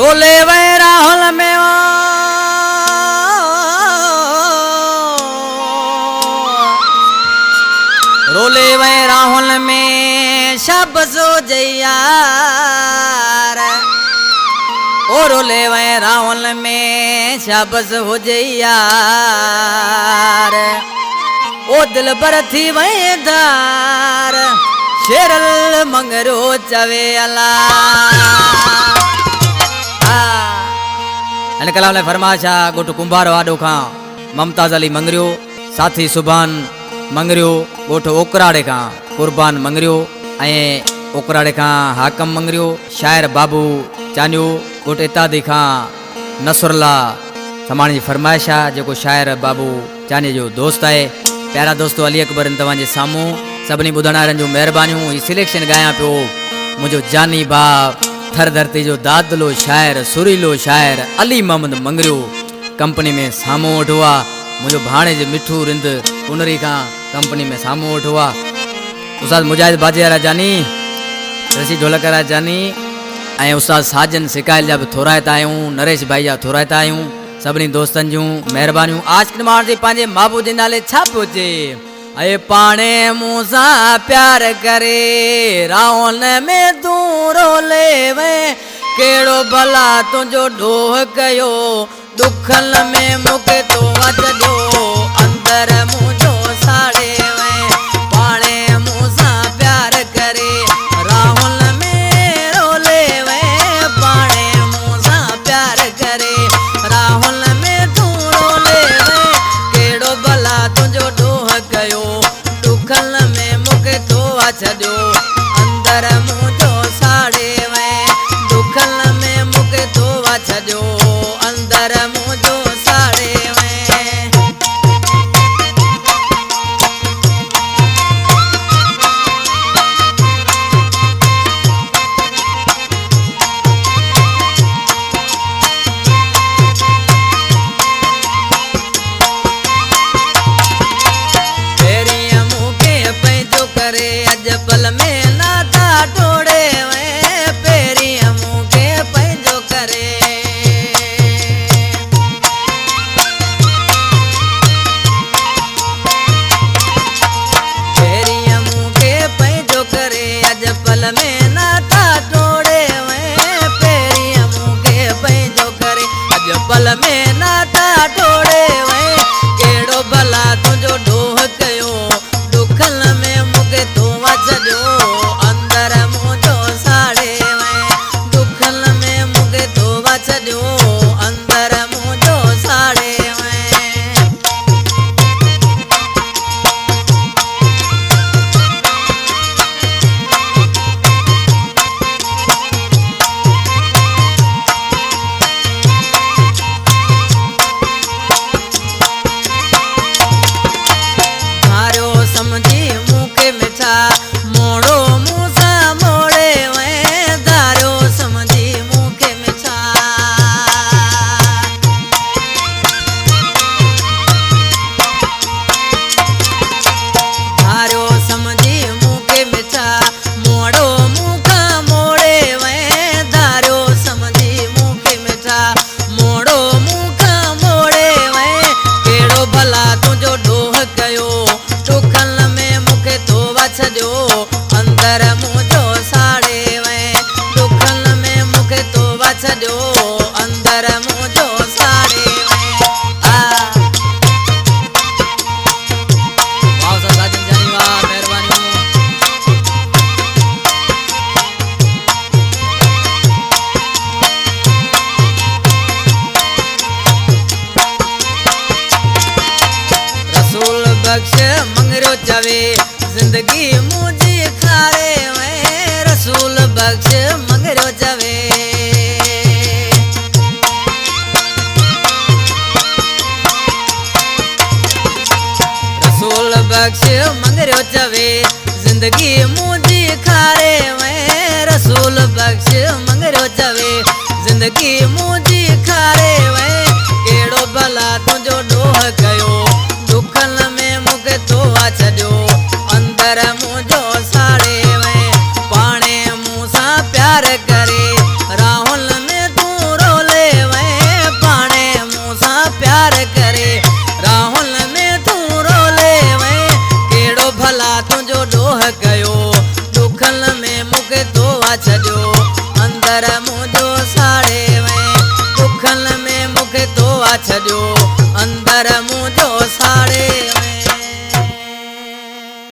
रोले वे राहुल में रोले वे राहुल में शब्जो जैयार ओ रोले वे राहुल में शब्ज हो जैयार ओ दिल पर थी वे दार शेरल मंगरो चवे अला कलाम ने फरमाशा गोटू कुंभार वाडो खां ममताज अली मंगरियो साथी सुभान मंगरियो गोटू ओकराड़े खां कुर्बान मंगरियो ओकराड़े खां हाकम मंगरियो शायर बाबू चानियो गोट इतादी खां नसरुल्ला समाणी फरमाइशा जो शायर बाबू चानी जो दोस्त है प्यारा दोस्तों अली अकबर तव्हांजे साम्हूं सभिनी ॿुधणारनि जो महिरबानियूं ही सिलेक्शन गाया पियो मुझो जानी बाप थर धरती जो दादलो शायर सुरीलो शायर अली मोहम्मद मंगरियो कंपनी में साम्हूं वेठो आहे मुझो भाणे जो मिठू रिंद पुनरी खां कंपनी में साम्हूं वेठो आहे उस्ताद मुजाहिद बाजीवारा जानी रशी ढोलकरा जानी ऐं उस्ताद साजन सिकाइल जा बि थोराइता आहियूं नरेश भाई जा थोराइता आहियूं सभिनी दोस्तनि जूं महिरबानियूं आशिक़ माण्हू जे पंहिंजे महबूब जे नाले छा पियो चए अये पाणे मूंसां प्यार करे राहुल में तूं रोले वे कहिड़ो भला तुंहिंजो ॾोह कयो दुखन में मूंखे तो अचजो अंदर मुंहिंजो साड़े वे पाणे मूंसां प्यार करे राहुल में रोले वे पाणे मूंसां प्यार करे राहुल में तूं रोले वे कहिड़ो भला तुंहिंजो ॾोह कयो दुखन में मूंखे तो अचजो अंदर मुंहिंजो साड़े वे दुखन में मूंखे तो अचजो अंदर मुंहिंजो साड़े वे अजपल में नाता टोड़े वे पेरी मूंखे पंहिंजो करे पेरी मूंखे पंहिंजो करे अजपल में नाता टोड़े वे पेरी मूंखे पंहिंजो करे अजपल में नाता टोड़े वे कहिड़ो भला तुंहिंजो ॾोह कयो दुखन में मूंखे तो अचजो अंदर मुंहिंजो साड़े वे दुखन में मूंखे तो अचजो अंदर मुंहिंजो साड़े वे धारियो समझी मूंखे मिठा मोड़ो मूंसां मोड़े वे धारियो समझी मूंखे मिठा धारियो समझी मूंखे मिठा मोड़ो मूंखां मोड़े वे धारियो समझी मूंखे मिठा मोड़ो मूंखां मोड़े वे कहिड़ो भला तुंहिंजो ॾोह कयो दुखन में मूंखे तो अचजो अंदर मुंहिंजो साड़े वे दुखन में मूंखे तो अचजो अंदर मुंहिंजो साड़े वे वाह साजन जानी वाह महिरबानियूं रसूल बख्श मंगरियो चवे जिंदगी मुझी खारे वे रसूल बख्श मंगरियो चवे रसूल बख्श मंगरियो चवे जिंदगी मुझी खारे वे रसूल बख्श मंगरियो चवे जिंदगी मुझी खारे वे कहिड़ो भला तुंहिंजो ॾोह कयो दुखन में मूंखे तो अचजो अंदर मुंहिंजो साड़े वे पाणे मूंसां प्यार करे राहुल में तूं छॾियो अंदर मुंहिंजो साड़े में दुखन में मूंखे तो छॾियो अंदर मुंहिंजो